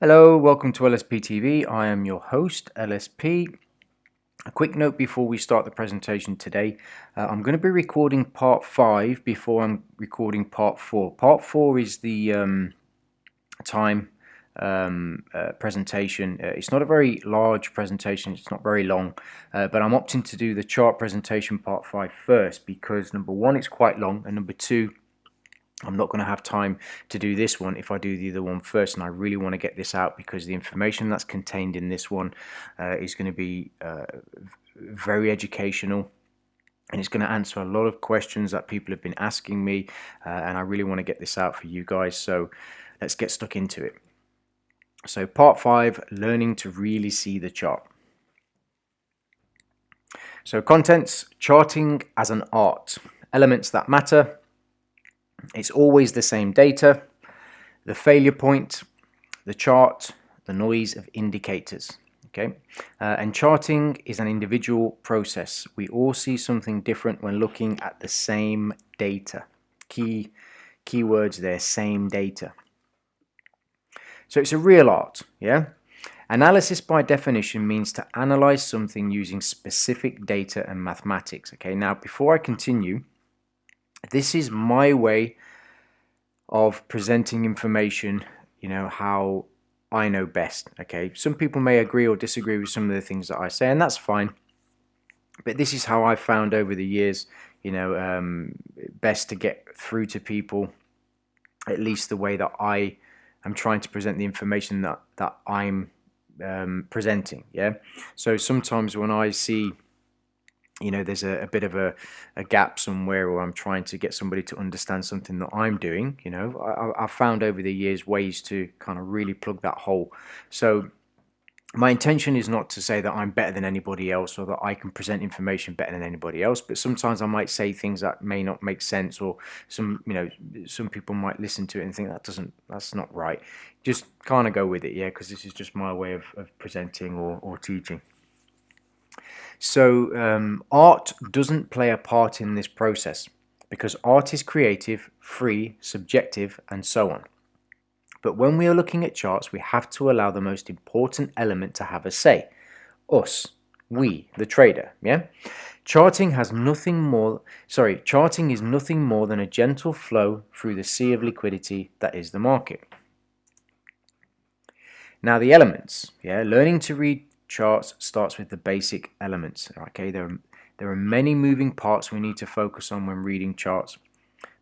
Hello, welcome to LSP TV. I am your host, LSP. A quick note before we start the presentation today. I'm going to be recording part 5 before I'm recording part 4. Part 4 is the time presentation. It's not a very large presentation, it's not very long, but I'm opting to do the chart presentation part 5 first because number one, it's quite long, and number two, I'm not going to have time to do this one if I do the other one first, and I really want to get this out because the information that's contained in this one is going to be very educational, and it's going to answer a lot of questions that people have been asking me, and I really want to get this out for you guys, so let's get stuck into it. So part 5, learning to really see the chart. So contents: charting as an art, elements that matter. It's always the same data, the failure point, the chart, the noise of indicators. Okay, and charting is an individual process. We all see something different when looking at the same data. Keywords there, same data. So it's a real art, yeah? Analysis by definition means to analyze something using specific data and mathematics. Okay, now before I continue, this is my way of presenting information, how I know best. Okay, some people may agree or disagree with some of the things that I say, and that's fine, but this is how I've found over the years, best to get through to people, at least the way that I am trying to present the information that I'm presenting. Yeah, so sometimes when I see there's a bit of a gap somewhere, or I'm trying to get somebody to understand something that I'm doing, I've found over the years ways to kind of really plug that hole. So my intention is not to say that I'm better than anybody else or that I can present information better than anybody else, but sometimes I might say things that may not make sense, or some people might listen to it and think that's not right. Just kind of go with it, yeah, because this is just my way of presenting or teaching. So art doesn't play a part in this process because art is creative, free, subjective, and so on. But when we are looking at charts, we have to allow the most important element to have a say. Us, we, the trader, yeah? Charting is nothing more than a gentle flow through the sea of liquidity that is the market. Now the elements, yeah? Learning to read charts starts with the basic elements. Okay, there are many moving parts we need to focus on when reading charts,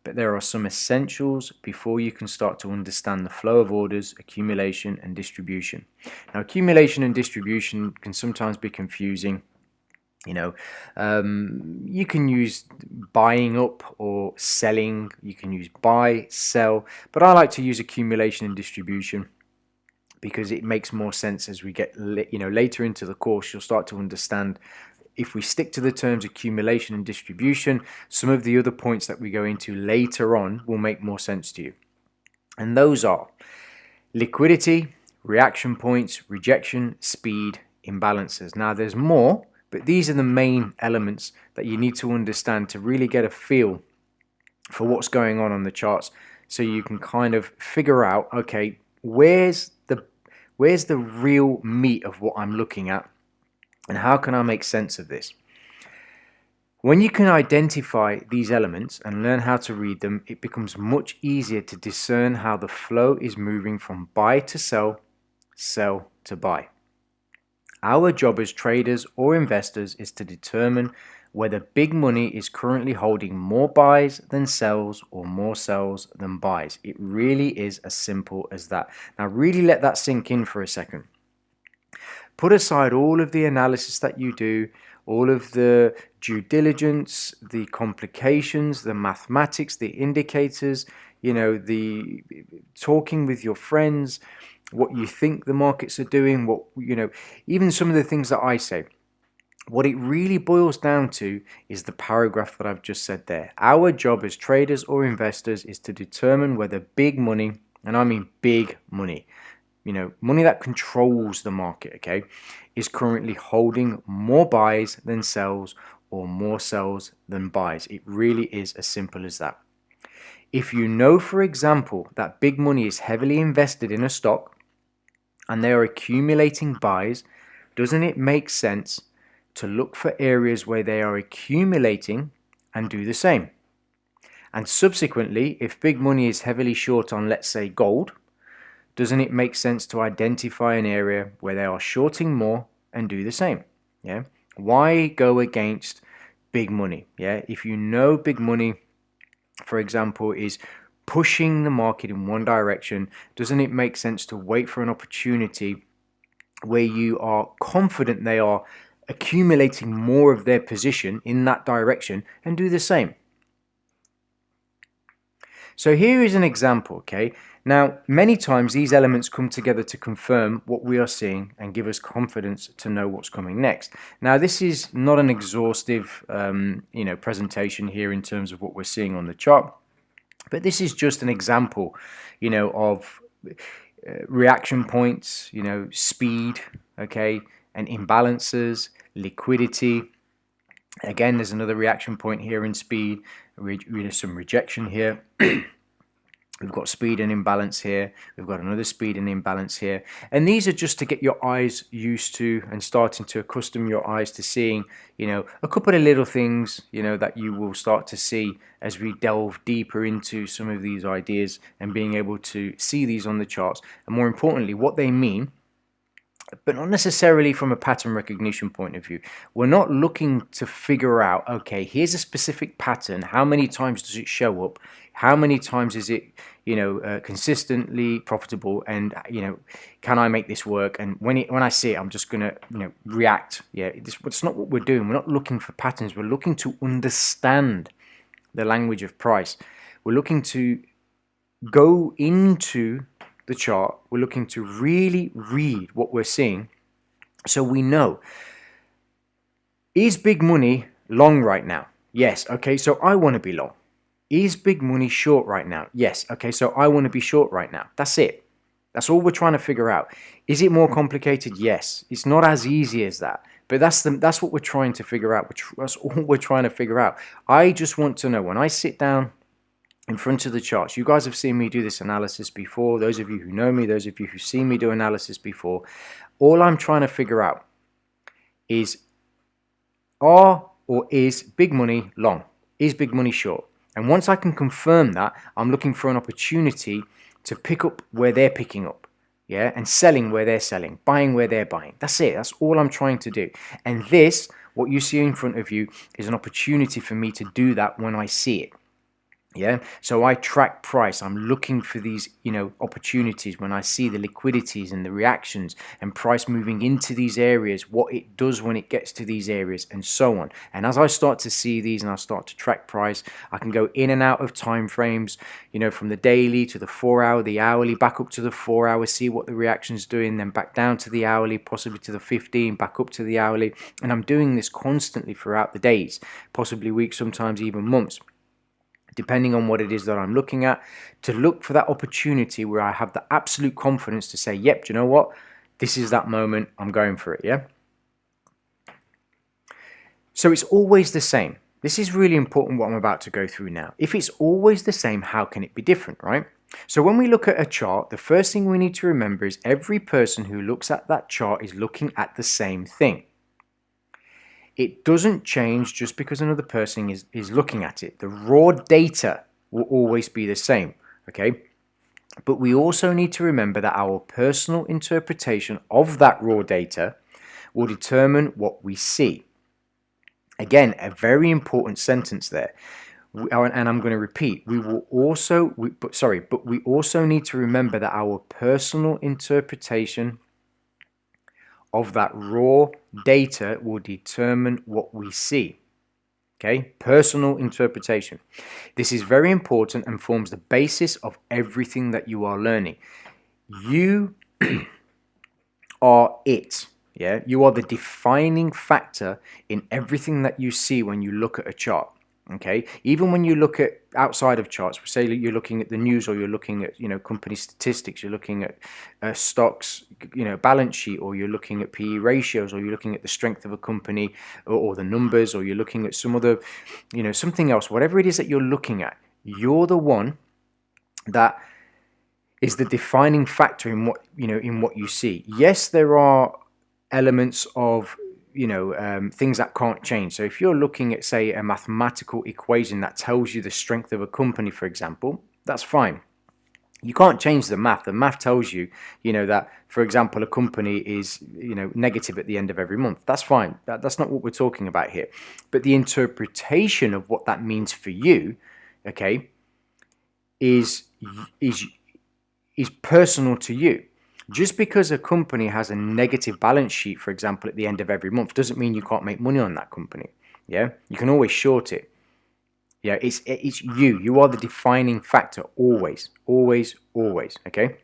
but there are some essentials before you can start to understand the flow of orders, accumulation, and distribution. Now, accumulation and distribution can sometimes be confusing. You can use buying up or selling. You can use buy, sell, but I like to use accumulation and distribution because it makes more sense as we get later into the course. You'll start to understand, if we stick to the terms accumulation and distribution, some of the other points that we go into later on will make more sense to you. And those are liquidity, reaction points, rejection, speed, imbalances. Now there's more, but these are the main elements that you need to understand to really get a feel for what's going on the charts, so you can kind of figure out, okay, where's the real meat of what I'm looking at, and how can I make sense of this? When you can identify these elements and learn how to read them, it becomes much easier to discern how the flow is moving from buy to sell, sell to buy. Our job as traders or investors is to determine whether big money is currently holding more buys than sells or more sells than buys. It really is as simple as that. Now really let that sink in for a second. Put aside all of the analysis that you do, all of the due diligence, the complications, the mathematics, the indicators, the talking with your friends, what you think the markets are doing, even some of the things that I say. What it really boils down to is the paragraph that I've just said there. Our job as traders or investors is to determine whether big money, and I mean big money, money that controls the market, okay, is currently holding more buys than sells or more sells than buys. It really is as simple as that. If you know, for example, that big money is heavily invested in a stock, and they are accumulating buys, doesn't it make sense to look for areas where they are accumulating and do the same? And subsequently, if big money is heavily short on, let's say, gold, doesn't it make sense to identify an area where they are shorting more and do the same? Yeah. Why go against big money? Yeah. If you know big money, for example, is pushing the market in one direction, doesn't it make sense to wait for an opportunity where you are confident they are accumulating more of their position in that direction and do the same? So here is an example, okay? Now, many times these elements come together to confirm what we are seeing and give us confidence to know what's coming next. Now, this is not an exhaustive, presentation here in terms of what we're seeing on the chart, but this is just an example, of reaction points, speed, okay, and imbalances, liquidity. Again, there's another reaction point here in speed, some rejection here. We've got speed and imbalance here. We've got another speed and imbalance here. And these are just to get your eyes used to and starting to accustom your eyes to seeing, a couple of little things, that you will start to see as we delve deeper into some of these ideas and being able to see these on the charts. And more importantly, what they mean, but not necessarily from a pattern recognition point of view. We're not looking to figure out, okay, here's a specific pattern. How many times does it show up? How many times is it, consistently profitable? And, can I make this work? And when I see it, I'm just going to, react. Yeah, it's not what we're doing. We're not looking for patterns. We're looking to understand the language of price. We're looking to go into the chart. We're looking to really read what we're seeing so we know, is big money long right now? Yes. Okay, so I want to be long. Is big money short right now? Yes. Okay, so I want to be short right now. That's it. That's all we're trying to figure out. Is it more complicated? Yes. It's not as easy as that, but that's what we're trying to figure out. That's all we're trying to figure out. I just want to know, when I sit down in front of the charts, you guys have seen me do this analysis before. Those of you who know me, those of you who've seen me do analysis before, all I'm trying to figure out is, is big money long? Is big money short? And once I can confirm that, I'm looking for an opportunity to pick up where they're picking up, yeah, and selling where they're selling, buying where they're buying. That's it. That's all I'm trying to do. And this, what you see in front of you, is an opportunity for me to do that when I see it. Yeah, so I track price. I'm looking for these, opportunities when I see the liquidities and the reactions and price moving into these areas, what it does when it gets to these areas, and so on. And as I start to see these and I start to track price, I can go in and out of time frames, from the daily to the 4 hour, the hourly, back up to the 4 hour, see what the reaction's doing, then back down to the hourly, possibly to the 15, back up to the hourly. And I'm doing this constantly throughout the days, possibly weeks, sometimes even months, depending on what it is that I'm looking at, to look for that opportunity where I have the absolute confidence to say, yep, do you know what? This is that moment. I'm going for it, yeah? So it's always the same. This is really important, what I'm about to go through now. If it's always the same, how can it be different, right? So when we look at a chart, the first thing we need to remember is every person who looks at that chart is looking at the same thing. It doesn't change just because another person is looking at it. The raw data will always be the same, okay? But we also need to remember that our personal interpretation of that raw data will determine what we see. Again, a very important sentence there. And I'm going to repeat, but we also need to remember that our personal interpretation of that raw data will determine what we see. Okay, personal interpretation. This is very important and forms the basis of everything that you are learning. You are it. Yeah, you are the defining factor in everything that you see when you look at a chart. Okay, even when you look at outside of charts, say you're looking at the news, or you're looking at company statistics, you're looking at stocks, balance sheet, or you're looking at PE ratios, or you're looking at the strength of a company, or the numbers, or you're looking at some other, something else. Whatever it is that you're looking at, you're the one that is the defining factor in what you see. Yes, there are elements of things that can't change. So if you're looking at, say, a mathematical equation that tells you the strength of a company, for example, that's fine. You can't change the math. The math tells you, that, for example, a company is, negative at the end of every month. That's fine. That's not what we're talking about here. But the interpretation of what that means for you, okay, is personal to you. Just because a company has a negative balance sheet, for example, at the end of every month, doesn't mean you can't make money on that company. Yeah, you can always short it. Yeah, it's you. You are the defining factor, always, always, always. Okay.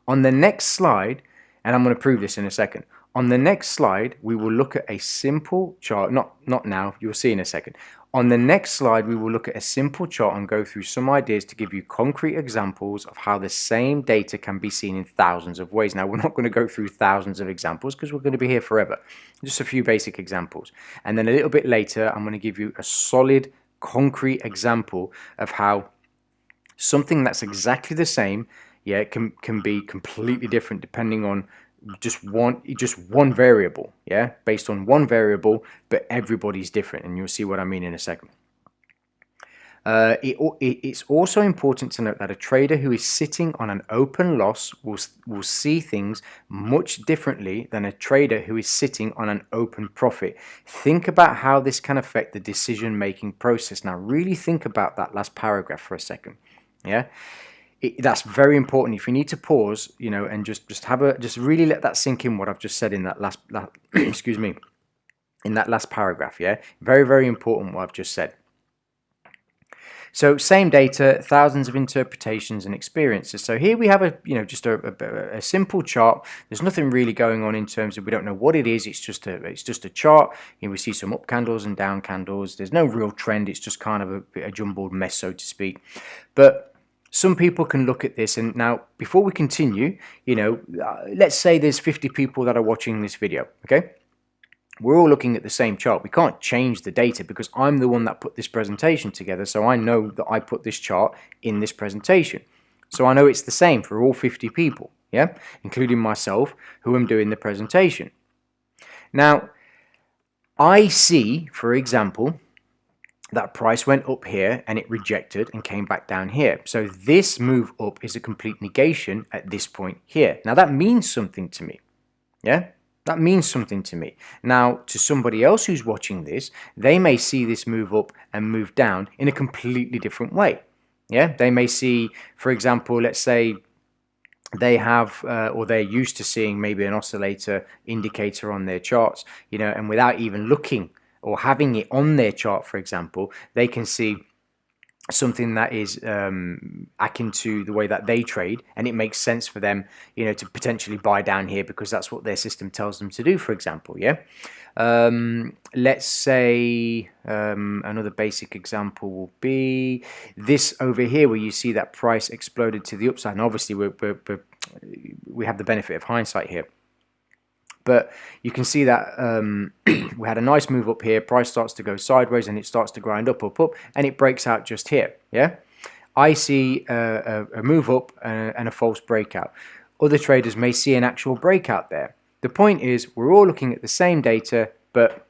On the next slide, and I'm going to prove this in a second. On the next slide, we will look at a simple chart. Not now. You'll see in a second. On the next slide, we will look at a simple chart and go through some ideas to give you concrete examples of how the same data can be seen in thousands of ways. Now, we're not going to go through thousands of examples because we're going to be here forever. Just a few basic examples. And then a little bit later, I'm going to give you a solid, concrete example of how something that's exactly the same, yeah, can be completely different depending on just one variable, yeah, based on one variable, but everybody's different, and you'll see what I mean in a second. It's also important to note that a trader who is sitting on an open loss will see things much differently than a trader who is sitting on an open profit. Think about how this can affect the decision-making process. Now, really think about that last paragraph for a second, yeah. That's very important. If you need to pause, and just really let that sink in, what I've just said in that last excuse me, in that last paragraph, yeah, very, very important what I've just said. So same data, thousands of interpretations and experiences. So here we have just a simple chart. There's nothing really going on in terms of, we don't know what it is. It's just a chart. We see some up candles and down candles. There's no real trend. It's just kind of a jumbled mess, so to speak. But some people can look at this, and now before we continue, let's say there's 50 people that are watching this video, okay? We're all looking at the same chart. We can't change the data because I'm the one that put this presentation together, so I know that I put this chart in this presentation. So I know it's the same for all 50 people, yeah, including myself, who am doing the presentation. Now, I see, for example, that price went up here and it rejected and came back down here. So this move up is a complete negation at this point here. Now that means something to me. Yeah, that means something to me. Now, to somebody else who's watching this, they may see this move up and move down in a completely different way. Yeah, they may see, for example, let's say they have or they're used to seeing maybe an oscillator indicator on their charts, and without even looking or having it on their chart, for example, they can see something that is akin to the way that they trade, and it makes sense for them, to potentially buy down here because that's what their system tells them to do, for example, yeah? Let's say another basic example will be this over here, where you see that price exploded to the upside, and obviously we have the benefit of hindsight here. But you can see that we had a nice move up here. Price starts to go sideways and it starts to grind up, and it breaks out just here. Yeah, I see a move up and a false breakout. Other traders may see an actual breakout there. The point is, we're all looking at the same data, but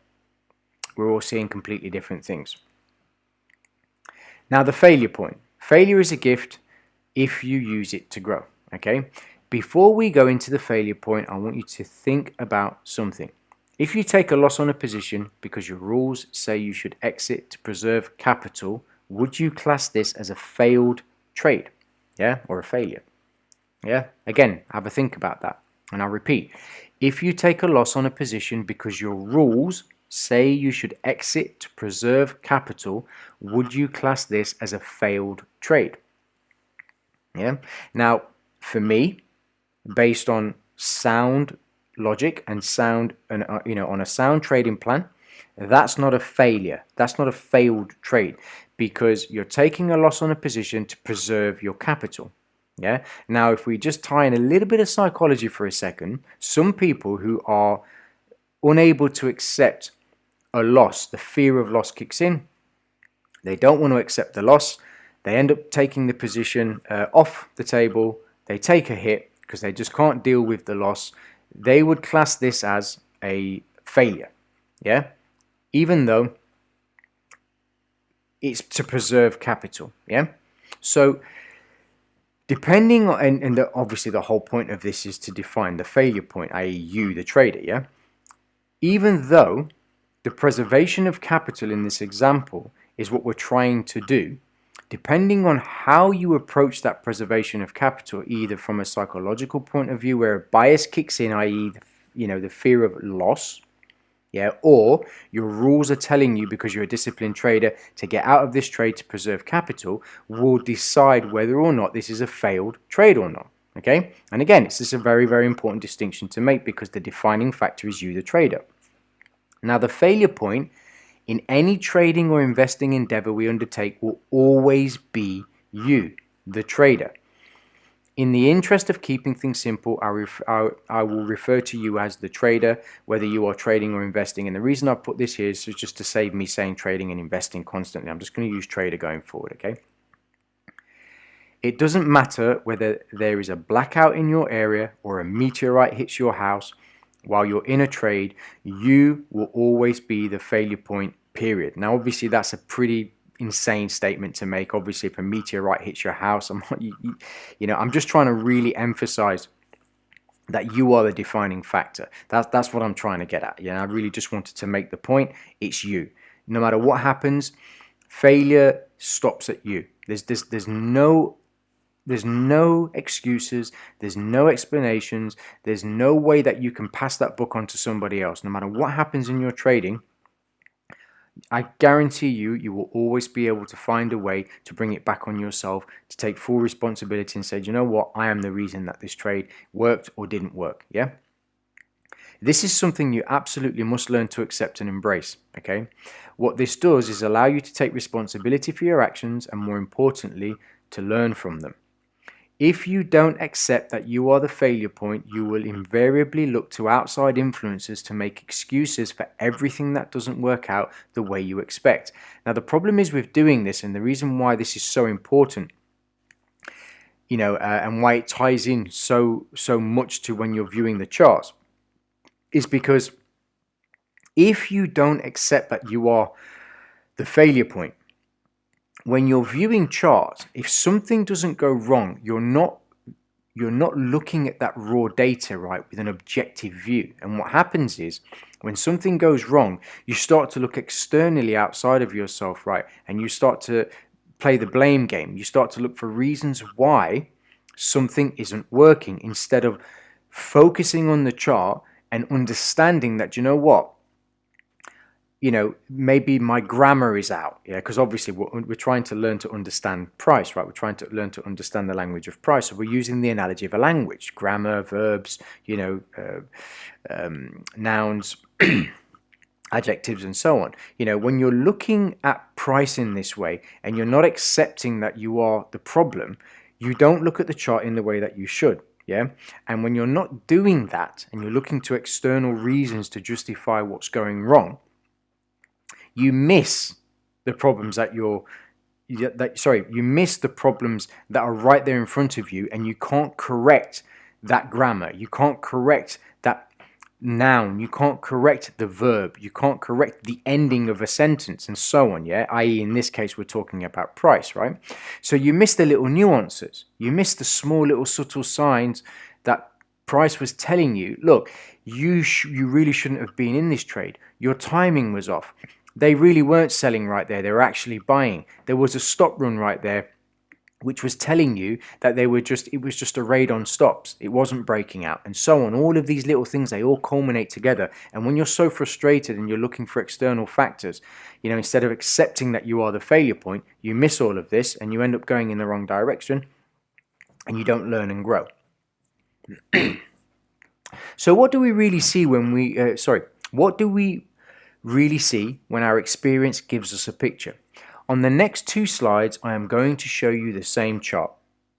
we're all seeing completely different things. Now, the failure point. Failure is a gift if you use it to grow. Okay. Before we go into the failure point, I want you to think about something. If you take a loss on a position because your rules say you should exit to preserve capital, would you class this as a failed trade? Yeah, or a failure? Yeah, again, have a think about that. And I'll repeat, if you take a loss on a position because your rules say you should exit to preserve capital, would you class this as a failed trade? Yeah, now for me, based on sound logic and on a sound trading plan, that's not a failure. That's not a failed trade, because you're taking a loss on a position to preserve your capital. Yeah. Now, if we just tie in a little bit of psychology for a second, some people who are unable to accept a loss, the fear of loss kicks in. They don't want to accept the loss. They end up taking the position off the table. They take a hit because they just can't deal with the loss. They would class this as a failure, yeah, even though it's to preserve capital, yeah. So depending on, and obviously the whole point of this is to define the failure point, i.e. you, the trader, yeah. Even though the preservation of capital in this example is what we're trying to do, depending on how you approach that preservation of capital, either from a psychological point of view where a bias kicks in, i.e. the fear of loss, yeah, or your rules are telling you, because you're a disciplined trader, to get out of this trade to preserve capital, will decide whether or not this is a failed trade or not. Okay, and again, this is a very, very important distinction to make, because the defining factor is you, the trader. Now, the failure point in any trading or investing endeavor we undertake will always be you, the trader. In the interest of keeping things simple, I will refer to you as the trader, whether you are trading or investing. And the reason I put this here is just to save me saying trading and investing constantly. I'm just going to use trader going forward, okay? It doesn't matter whether there is a blackout in your area or a meteorite hits your house while you're in a trade, you will always be the failure point, period. Now, obviously, that's a pretty insane statement to make. Obviously, if a meteorite hits your house, I'm just trying to really emphasize that you are the defining factor. That's what I'm trying to get at. Yeah, I really just wanted to make the point. It's you. No matter what happens, failure stops at you. There's no excuses, there's no explanations, there's no way that you can pass that book on to somebody else. No matter what happens in your trading, I guarantee you will always be able to find a way to bring it back on yourself, to take full responsibility and say, you know what, I am the reason that this trade worked or didn't work, yeah? This is something you absolutely must learn to accept and embrace, okay? What this does is allow you to take responsibility for your actions and, more importantly, to learn from them. If you don't accept that you are the failure point, you will invariably look to outside influences to make excuses for everything that doesn't work out the way you expect. Now, the problem is with doing this, and the reason why this is so important, and why it ties in so much to when you're viewing the charts, is because if you don't accept that you are the failure point, when you're viewing charts, if something doesn't go wrong, you're not looking at that raw data, right, with an objective view. And what happens is, when something goes wrong, you start to look externally outside of yourself, right, and you start to play the blame game. You start to look for reasons why something isn't working, instead of focusing on the chart and understanding that, you know what, maybe my grammar is out, yeah, because obviously we're trying to learn to understand price, right? We're trying to learn to understand the language of price. So we're using the analogy of a language, grammar, verbs, nouns, adjectives, and so on. When you're looking at price in this way and you're not accepting that you are the problem, you don't look at the chart in the way that you should. Yeah, and when you're not doing that and you're looking to external reasons to justify what's going wrong, you miss the problems you miss the problems that are right there in front of you, and you can't correct that grammar, you can't correct that noun, you can't correct the verb, you can't correct the ending of a sentence, and so on, yeah, i.e. in this case we're talking about price, right? So you miss the little nuances, you miss the small little subtle signs that price was telling you, look, you really shouldn't have been in this trade, your timing was off. They really weren't selling right there. They were actually buying. There was a stop run right there, which was telling you that it was just a raid on stops. It wasn't breaking out, and so on. All of these little things, they all culminate together. And when you're so frustrated and you're looking for external factors, instead of accepting that you are the failure point, you miss all of this and you end up going in the wrong direction and you don't learn and grow. So what do we really see when what do we really see when our experience gives us a picture? On the next two slides, I am going to show you the same chart,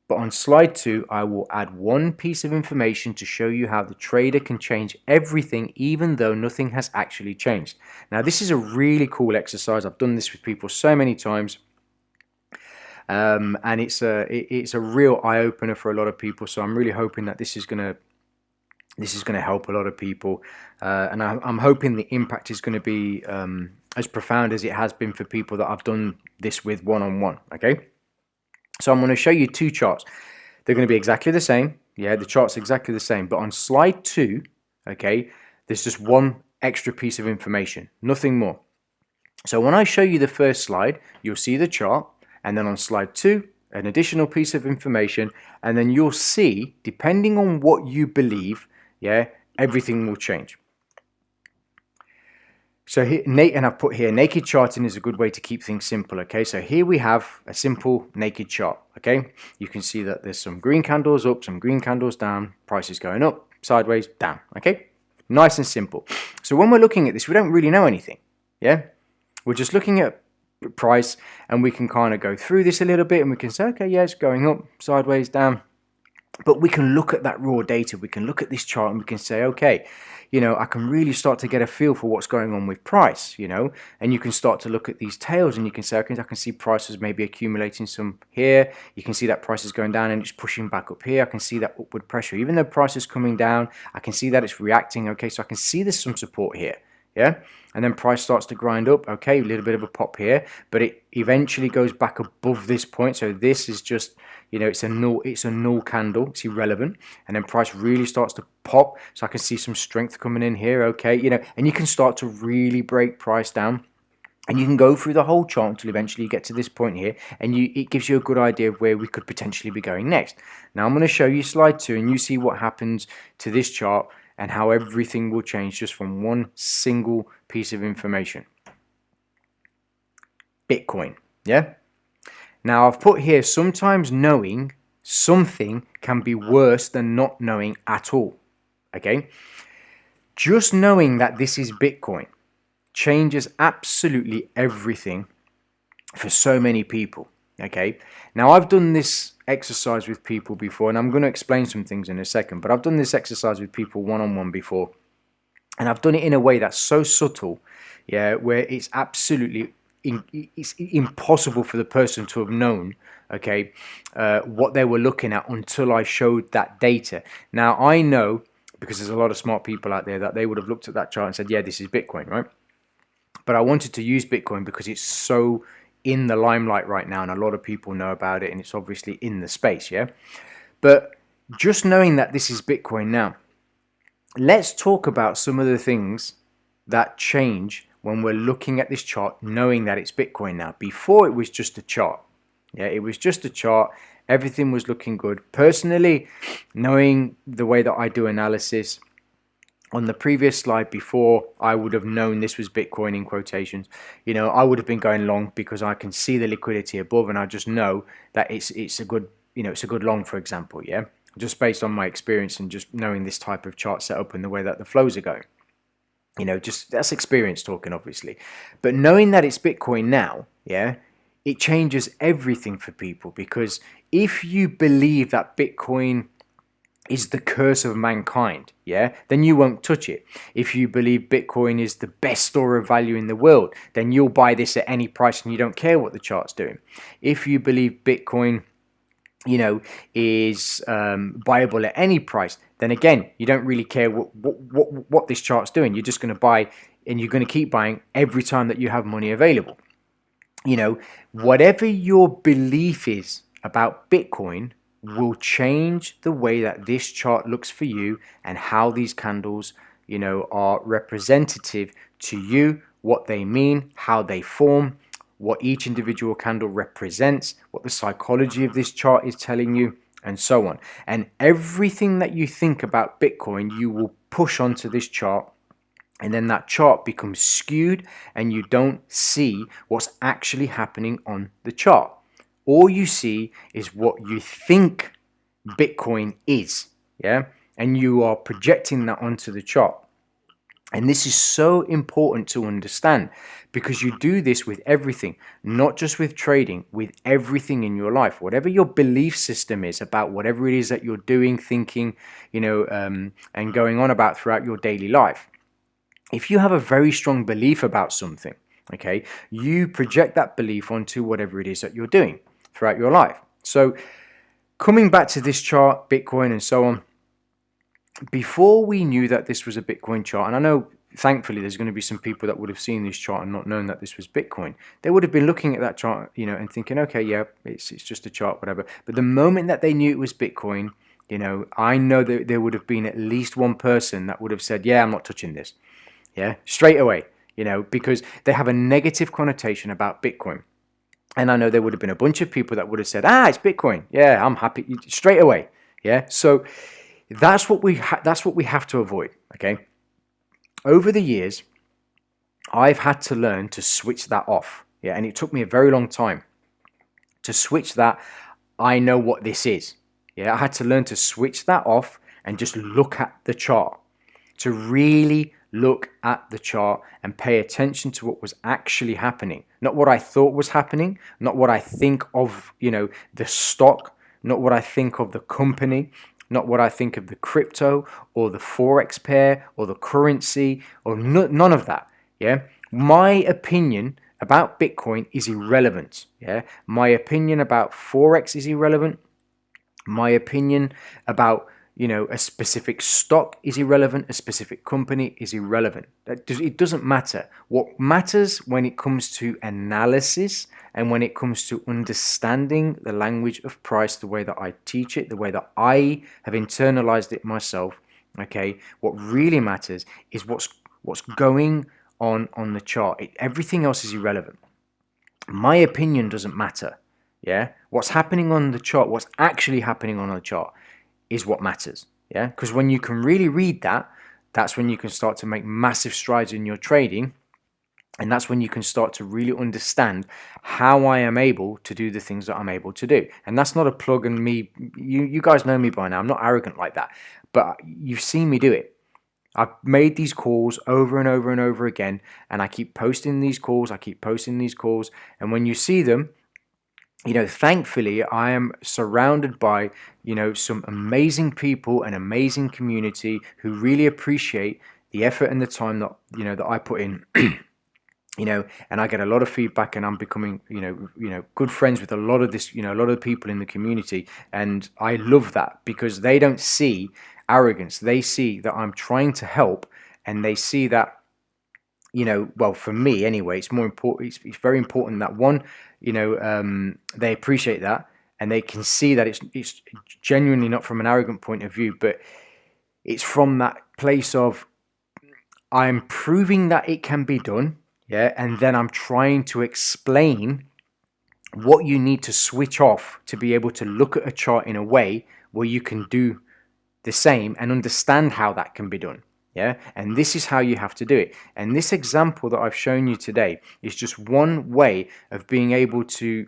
but on slide 2, I will add one piece of information to show you how the trader can change everything even though nothing has actually changed. Now, this is a really cool exercise. I've done this with people so many times. And it's a real eye opener for a lot of people. So I'm really hoping that this is going to help a lot of people, and I'm hoping the impact is going to be as profound as it has been for people that I've done this with one-on-one. Okay, so I'm going to show you two charts. They're going to be exactly the same. Yeah, the chart's exactly the same, but on slide 2, okay, there's just one extra piece of information, nothing more. So when I show you the first slide, you'll see the chart, and then on slide 2, an additional piece of information, and then you'll see, depending on what you believe, yeah, everything will change. So here, and I've put here, naked charting is a good way to keep things simple, okay? So here we have a simple naked chart, okay? You can see that there's some green candles up, some green candles down, prices going up, sideways, down, okay? Nice and simple. So when we're looking at this, we don't really know anything, yeah? We're just looking at price, and we can kind of go through this a little bit, and we can say, okay, yeah, it's going up, sideways, down. But we can look at that raw data, we can look at this chart, and we can say, okay, you know, I can really start to get a feel for what's going on with price, you know, and you can start to look at these tails, and you can say, okay, I can see prices maybe accumulating some here. You can see that price is going down and it's pushing back up here. I can see that upward pressure. Even though price is coming down, I can see that it's reacting. Okay, so I can see there's some support here. Yeah, and then price starts to grind up. Okay, a little bit of a pop here, but it eventually goes back above this point. So this is just, you know, it's a null candle, it's irrelevant, and then price really starts to pop. So I can see some strength coming in here. Okay, you know, and you can start to really break price down, and you can go through the whole chart until eventually you get to this point here, and it gives you a good idea of where we could potentially be going next. Now I'm going to show you slide 2, and you see what happens to this chart and how everything will change just from one single piece of information. Bitcoin, yeah? Now I've put here, sometimes knowing something can be worse than not knowing at all, okay? Just knowing that this is Bitcoin changes absolutely everything for so many people, okay? Now I've done this exercise with people before, and I'm going to explain some things in a second, but I've done this exercise with people one-on-one before, and I've done it in a way that's so subtle, yeah, where it's absolutely it's impossible for the person to have known, okay, what they were looking at until I showed that data. Now I know, because there's a lot of smart people out there, that they would have looked at that chart and said, yeah, this is Bitcoin, right? But I wanted to use Bitcoin because it's so in the limelight right now, and a lot of people know about it, and it's obviously in the space, yeah? But just knowing that this is Bitcoin now, let's talk about some of the things that change when we're looking at this chart, knowing that it's Bitcoin now. Before, it was just a chart. Yeah, it was just a chart. Everything was looking good. Personally, knowing the way that I do analysis, on the previous slide before, I would have known this was Bitcoin in quotations. You know, I would have been going long because I can see the liquidity above, and I just know that it's a good, you know, it's a good long, for example, yeah? Just based on my experience and just knowing this type of chart setup and the way that the flows are going. You know, just that's experience talking, obviously. But knowing that it's Bitcoin now, yeah, it changes everything for people, because if you believe that Bitcoin is the curse of mankind, yeah, then you won't touch it. If you believe Bitcoin is the best store of value in the world, then you'll buy this at any price and you don't care what the chart's doing. If you believe Bitcoin, you know, is buyable at any price, then again, you don't really care what this chart's doing. You're just going to buy, and you're going to keep buying every time that you have money available. You know, whatever your belief is about Bitcoin will change the way that this chart looks for you, and how these candles, you know, are representative to you, what they mean, how they form, what each individual candle represents, what the psychology of this chart is telling you, and so on. And everything that you think about Bitcoin, you will push onto this chart, and then that chart becomes skewed, and you don't see what's actually happening on the chart. All you see is what you think Bitcoin is, yeah? And you are projecting that onto the chart. And this is so important to understand, because you do this with everything, not just with trading, with everything in your life. Whatever your belief system is about whatever it is that you're doing, thinking, you know, and going on about throughout your daily life. If you have a very strong belief about something, okay, you project that belief onto whatever it is that you're doing. throughout your life. So coming back to this chart, Bitcoin and so on, before we knew that this was a Bitcoin chart, and I know thankfully there's going to be some people that would have seen this chart and not known that this was Bitcoin. They would have been looking at that chart, and thinking, okay, yeah, it's just a chart, whatever. But the moment that they knew it was Bitcoin, I know that there would have been at least one person that would have said, yeah, I'm not touching this. Yeah, straight away, because they have a negative connotation about Bitcoin. And I know there would have been a bunch of people that would have said, it's Bitcoin. Yeah, I'm happy, straight away. Yeah, so that's what we have to avoid. Okay, over the years, I've had to learn to switch that off. Yeah, and it took me a very long time to switch that. I know what this is. Yeah, I had to learn to switch that off and just look at the chart, to really look at the chart and pay attention to what was actually happening, not what I thought was happening, not what I think of, the stock, not what I think of the company, not what I think of the crypto or the forex pair or the currency or none of that. Yeah, my opinion about Bitcoin is irrelevant. Yeah, my opinion about forex is irrelevant. My opinion about a specific stock is irrelevant. A specific company is irrelevant. It doesn't matter. What matters when it comes to analysis and when it comes to understanding the language of price, the way that I teach it, the way that I have internalized it myself, okay, what really matters is what's going on the chart. Everything else is irrelevant. My opinion doesn't matter. Yeah, what's happening on the chart, what's actually happening on the chart is what matters. Yeah, because when you can really read that, that's when you can start to make massive strides in your trading, and that's when you can start to really understand how I am able to do the things that I'm able to do. And that's not a plug and me. You guys know me by now. I'm not arrogant like that, but you've seen me do it. I've made these calls over and over and over again, and I keep posting these calls. And when you see them, thankfully, I am surrounded by, some amazing people, an amazing community who really appreciate the effort and the time that, that I put in, and I get a lot of feedback, and I'm becoming, good friends with a lot of this, a lot of the people in the community. And I love that because they don't see arrogance. They see that I'm trying to help, and they see that, well, for me anyway, it's more important. It's very important that one, they appreciate that, and they can see that it's genuinely not from an arrogant point of view, but it's from that place of I'm proving that it can be done, yeah, and then I'm trying to explain what you need to switch off to be able to look at a chart in a way where you can do the same and understand how that can be done. Yeah, and this is how you have to do it. And this example that I've shown you today is just one way of being able to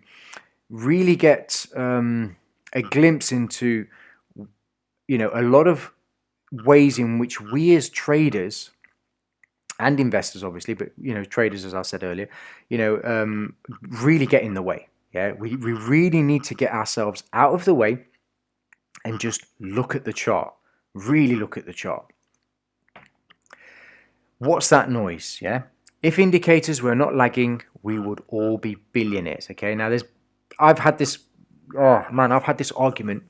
really get a glimpse into, a lot of ways in which we as traders and investors, obviously, but traders, as I said earlier, really get in the way. Yeah, we really need to get ourselves out of the way and just look at the chart. Really look at the chart. What's that noise? Yeah. If indicators were not lagging, we would all be billionaires. Okay. Now I've had this argument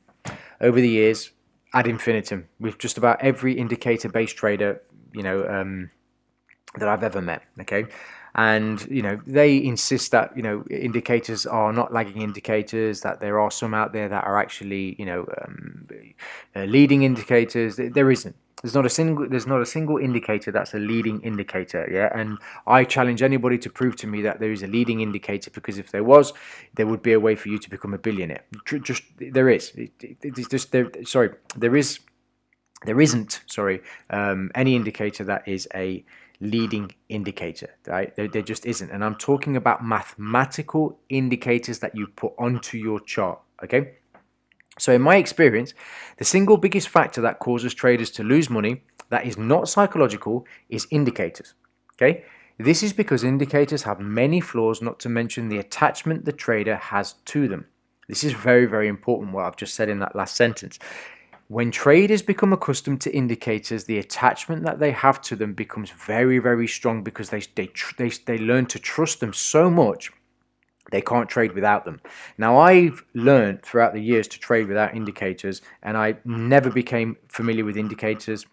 over the years ad infinitum with just about every indicator-based trader, that I've ever met. Okay. And, they insist that, indicators are not lagging indicators, that there are some out there that are actually, leading indicators. There isn't. There's not a single indicator that's a leading indicator, yeah. And I challenge anybody to prove to me that there is a leading indicator, because if there was, there would be a way for you to become a billionaire. Just there is. There isn't any indicator that is a leading indicator, right? There just isn't. And I'm talking about mathematical indicators that you put onto your chart, okay? So in my experience, the single biggest factor that causes traders to lose money that is not psychological is indicators, okay? This is because indicators have many flaws, not to mention the attachment the trader has to them. This is very, very important, what I've just said in that last sentence. When traders become accustomed to indicators, the attachment that they have to them becomes very, very strong, because they learn to trust them so much They can't trade without them. Now, I've learned throughout the years to trade without indicators, and I never became familiar with indicators.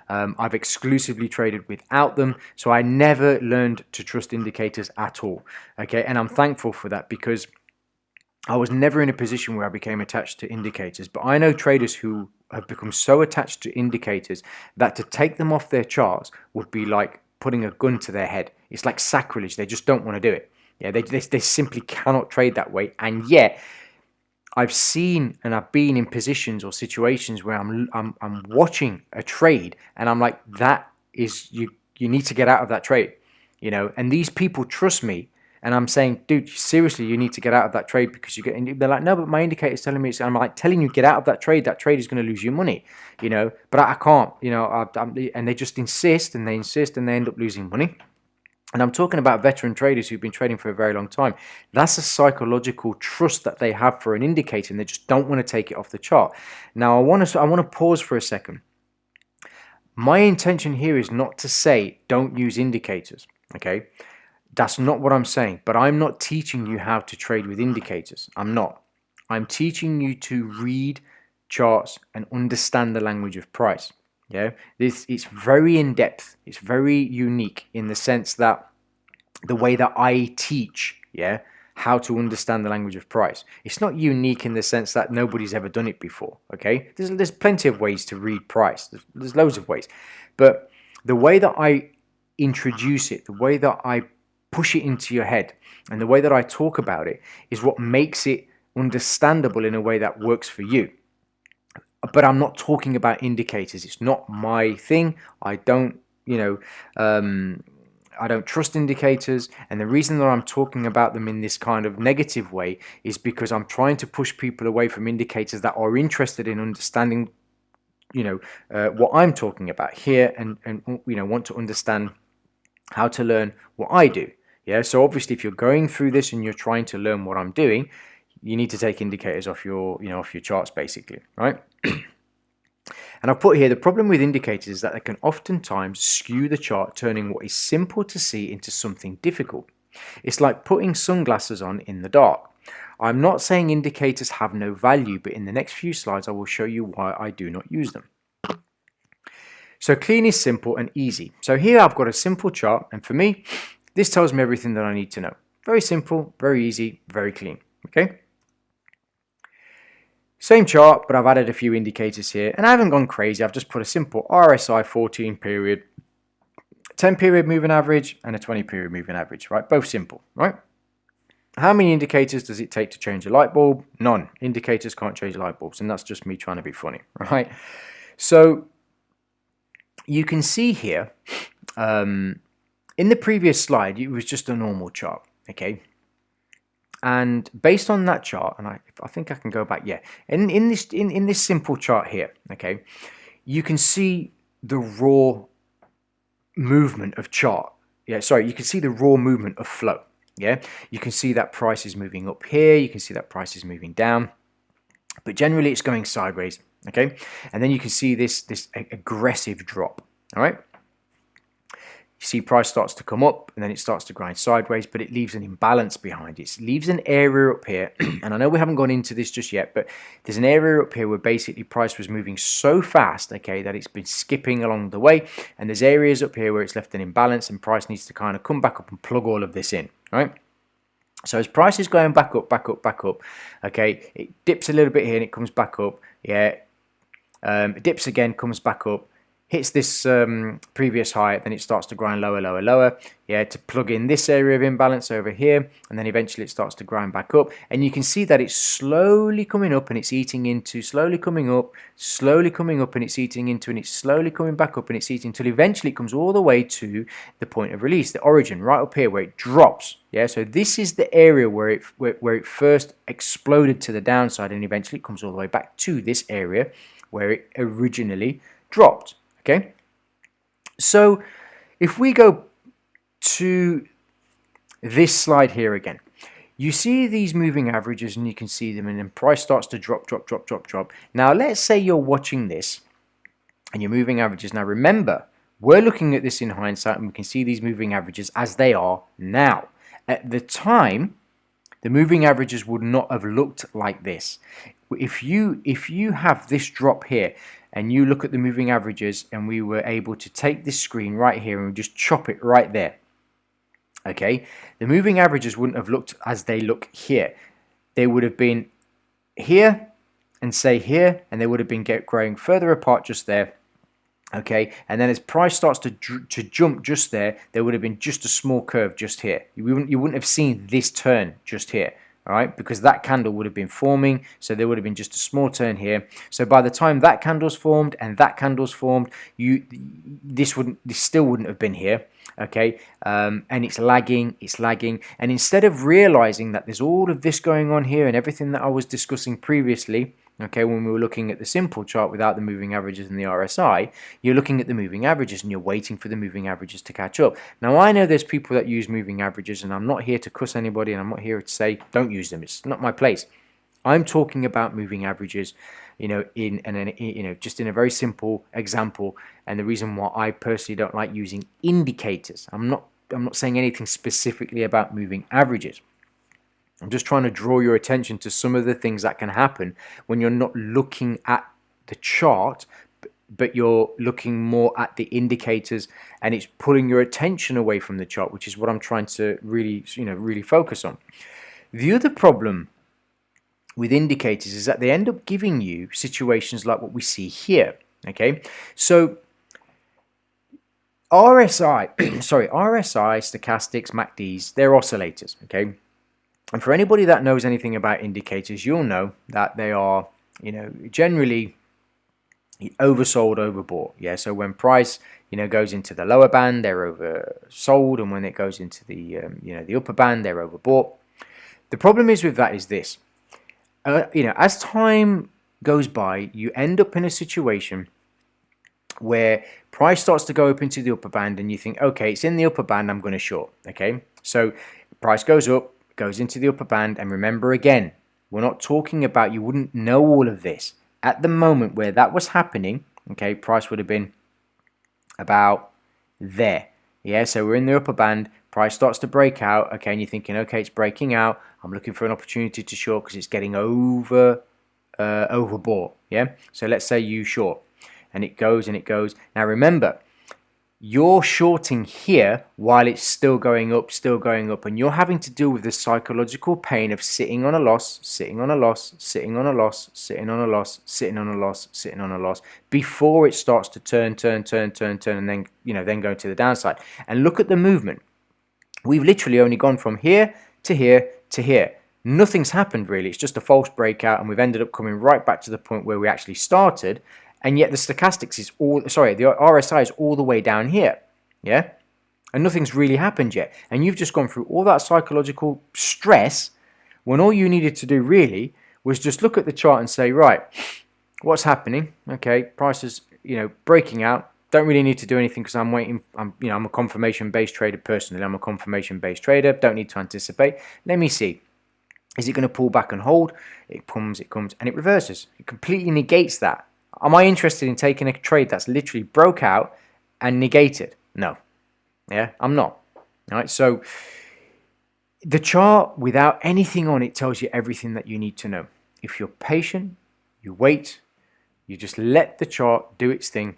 I've exclusively traded without them, so I never learned to trust indicators at all. Okay, and I'm thankful for that, because I was never in a position where I became attached to indicators. But I know traders who have become so attached to indicators that to take them off their charts would be like putting a gun to their head. It's like sacrilege. They just don't want to do it. Yeah, they simply cannot trade that way. And yet, I've seen and I've been in positions or situations where I'm watching a trade and I'm like, that is, you need to get out of that trade, and these people trust me, and I'm saying, dude, seriously, you need to get out of that trade because they're like, no, but my indicator is telling me, I'm like, telling you, get out of that trade is going to lose you money, but I can't, and they just insist and they end up losing money. And I'm talking about veteran traders who've been trading for a very long time. That's a psychological trust that they have for an indicator, and they just don't want to take it off the chart. Now, I want to pause for a second. My intention here is not to say don't use indicators, okay? That's not what I'm saying, but I'm not teaching you how to trade with indicators. I'm not. I'm teaching you to read charts and understand the language of price. Yeah, it's very in depth. It's very unique in the sense that the way that I teach, how to understand the language of price. It's not unique in the sense that nobody's ever done it before. Okay, there's plenty of ways to read price. There's loads of ways, but the way that I introduce it, the way that I push it into your head, and the way that I talk about it is what makes it understandable in a way that works for you. But I'm not talking about indicators. It's not my thing. I don't, I don't trust indicators. And the reason that I'm talking about them in this kind of negative way is because I'm trying to push people away from indicators that are interested in understanding, what I'm talking about here, and want to understand how to learn what I do. Yeah. So obviously, if you're going through this and you're trying to learn what I'm doing, you need to take indicators off your, off your charts, basically, right? And I've put here, the problem with indicators is that they can oftentimes skew the chart, turning what is simple to see into something difficult. It's like putting sunglasses on in the dark. I'm not saying indicators have no value, but in the next few slides, I will show you why I do not use them. So clean is simple and easy. So here I've got a simple chart, and for me, this tells me everything that I need to know. Very simple, very easy, very clean. Okay. Same chart, but I've added a few indicators here, and I haven't gone crazy. I've just put a simple RSI 14 period, 10 period moving average, and a 20 period moving average, right? Both simple, right? How many indicators does it take to change a light bulb? None. Indicators can't change light bulbs, and that's just me trying to be funny, right? So you can see here, in the previous slide, it was just a normal chart, okay? And based on that chart, and I think I can go back, in this simple chart here, okay, you can see the raw movement of chart. You can see the raw movement of flow. Yeah, you can see that price is moving up here, you can see that price is moving down, but generally it's going sideways, okay? And then you can see this aggressive drop, all right? You see price starts to come up and then it starts to grind sideways, but it leaves an imbalance behind it. It leaves an area up here, and I know we haven't gone into this just yet, but there's an area up here where basically price was moving so fast, okay, that it's been skipping along the way, and there's areas up here where it's left an imbalance and price needs to kind of come back up and plug all of this in, right? So as price is going back up, okay, it dips a little bit here and it comes back up, it dips again, comes back up, hits this previous high, then it starts to grind lower, to plug in this area of imbalance over here, and then eventually it starts to grind back up, and you can see that it's slowly coming up and it's eating into, slowly coming up and it's eating into, and it's slowly coming back up and it's eating until eventually it comes all the way to the point of release, the origin, right up here where it drops. So this is the area where it first exploded to the downside, and eventually it comes all the way back to this area where it originally dropped. Okay, so if we go to this slide here again, you see these moving averages and you can see them, and then price starts to drop. Now let's say you're watching this and you're moving averages. Now remember, we're looking at this in hindsight and we can see these moving averages as they are now. At the time, the moving averages would not have looked like this. If you have this drop here and you look at the moving averages, and we were able to take this screen right here and just chop it right there, okay, the moving averages wouldn't have looked as they look here. They would have been here and say here, and they would have been growing further apart just there. Okay, and then as price starts to jump just there would have been just a small curve just here. You wouldn't have seen this turn just here, all right, because that candle would have been forming, so there would have been just a small turn here. So by the time that candle's formed and that candle's formed, this still wouldn't have been here. Okay, and it's lagging, and instead of realizing that there's all of this going on here and everything that I was discussing previously, okay, when we were looking at the simple chart without the moving averages and the RSI, you're looking at the moving averages and you're waiting for the moving averages to catch up. Now, I know there's people that use moving averages, and I'm not here to cuss anybody, and I'm not here to say don't use them. It's not my place. I'm talking about moving averages, just in a very simple example, and the reason why I personally don't like using indicators. I'm not saying anything specifically about moving averages. I'm just trying to draw your attention to some of the things that can happen when you're not looking at the chart, but you're looking more at the indicators, and it's pulling your attention away from the chart, which is what I'm trying to really focus on. The other problem with indicators is that they end up giving you situations like what we see here. Okay, so RSI, stochastics, MACDs, they're oscillators. Okay. And for anybody that knows anything about indicators, you'll know that they are, generally oversold, overbought. Yeah. So when price, goes into the lower band, they're oversold, and when it goes into the, the upper band, they're overbought. The problem is with that is this. As time goes by, you end up in a situation where price starts to go up into the upper band, and you think, okay, it's in the upper band, I'm going to short. Okay. So price goes up, goes into the upper band, and remember again, we're not talking about, you wouldn't know all of this at the moment where that was happening. Okay, price would have been about there. Yeah, so we're in the upper band, price starts to break out. Okay, and you're thinking, okay, it's breaking out, I'm looking for an opportunity to short because it's getting overbought. Yeah, so let's say you short, and it goes and it goes. Now remember, you're shorting here while it's still going up, and you're having to deal with the psychological pain of sitting on a loss, sitting on a loss, sitting on a loss, sitting on a loss, sitting on a loss, sitting on a loss, before it starts to turn, and then then go to the downside. And look at the movement. We've literally only gone from here to here to here. Nothing's happened really. It's just a false breakout, and we've ended up coming right back to the point where we actually started. And yet the stochastics is the RSI is all the way down here, yeah? And nothing's really happened yet. And you've just gone through all that psychological stress when all you needed to do really was just look at the chart and say, right, what's happening? Okay, price is, breaking out. Don't really need to do anything because I'm waiting. I'm a confirmation-based trader personally. I'm a confirmation-based trader. Don't need to anticipate. Let me see. Is it going to pull back and hold? It comes, and it reverses. It completely negates that. Am I interested in taking a trade that's literally broke out and negated? No. Yeah, I'm not. All right, so the chart without anything on it tells you everything that you need to know. If you're patient, you wait, you just let the chart do its thing.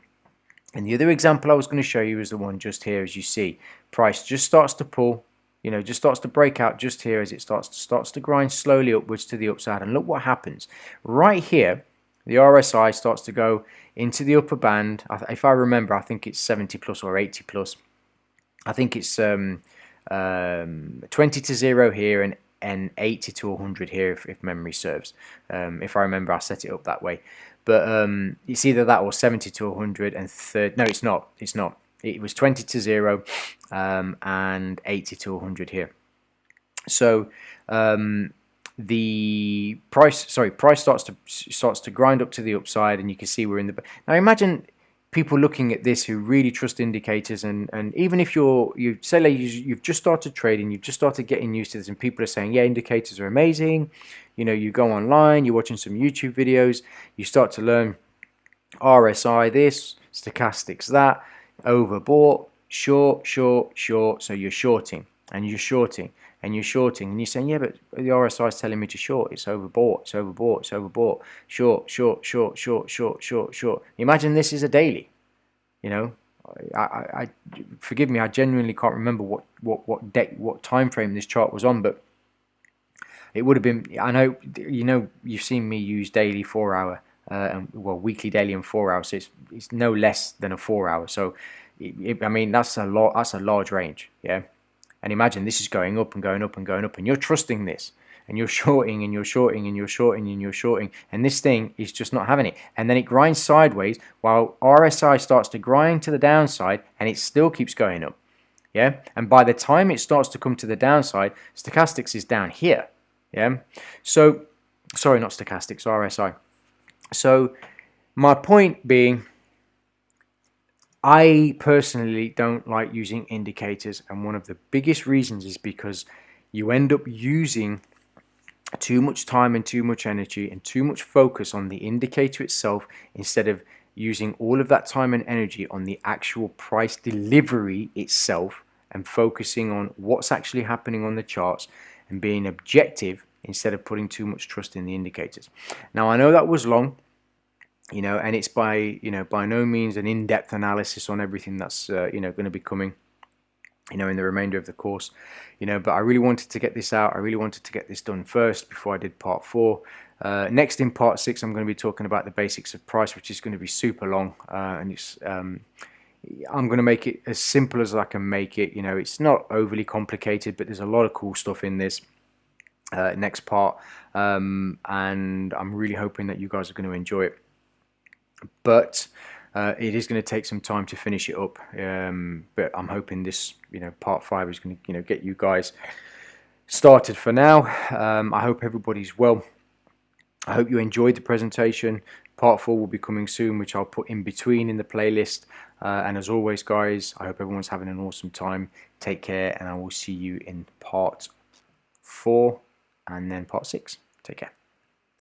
And the other example I was going to show you is the one just here. As you see, price just starts to pull, just starts to break out just here as it starts to grind slowly upwards to the upside. And look what happens. Right here, the RSI starts to go into the upper band. If I remember, I think it's 70 plus or 80 plus. I think it's 20 to 0 here and 80 to 100 here, if memory serves. If I remember, I set it up that way. But it's either that or 70 to 100 and 30. No, it's not. It's not. It was 20 to 0 and 80 to 100 here. So the price starts to grind up to the upside, and you can see we're in the. Now imagine people looking at this who really trust indicators, and even if you say like you've just started trading, you've just started getting used to this, and people are saying, yeah, indicators are amazing. You go online, you're watching some YouTube videos, you start to learn RSI this, stochastics that, overbought, short, so you're shorting and you're shorting. and you're shorting, and you're saying, yeah, but the RSI is telling me to short. It's overbought. It's overbought. It's overbought. Short, short, short, short, short, short, short. Imagine this is a daily. You know, I forgive me. I genuinely can't remember what time frame this chart was on, but it would have been. I know you've seen me use daily 4 hour, and well, weekly, daily, and 4 hours. So it's no less than a 4 hour. So I mean, that's a lot. That's a large range. Yeah. And imagine this is going up and going up and going up, and you're trusting this, and you're shorting and you're shorting and you're shorting and you're shorting, and this thing is just not having it. And then it grinds sideways while RSI starts to grind to the downside, and it still keeps going up. Yeah. And by the time it starts to come to the downside, stochastics is down here. Yeah. So, sorry, not stochastics, RSI. So, my point being, I personally don't like using indicators, and one of the biggest reasons is because you end up using too much time and too much energy and too much focus on the indicator itself instead of using all of that time and energy on the actual price delivery itself and focusing on what's actually happening on the charts and being objective instead of putting too much trust in the indicators. Now, I know that was long. And it's by no means an in-depth analysis on everything that's going to be coming in the remainder of the course, but I really wanted to get this out. I really wanted to get this done first before I did part 4. Next, in part 6, I'm going to be talking about the basics of price, which is going to be super long, and it's I'm going to make it as simple as I can make it. It's not overly complicated, but there's a lot of cool stuff in this next part, and I'm really hoping that you guys are going to enjoy it. But it is going to take some time to finish it up, but I'm hoping this part 5 is going to get you guys started for now. I hope everybody's well. I hope you enjoyed the presentation. Part 4 will be coming soon, which I'll put in between in the playlist, and as always, guys, I hope everyone's having an awesome time. Take care, and I will see you in part 4 and then part 6. Take care.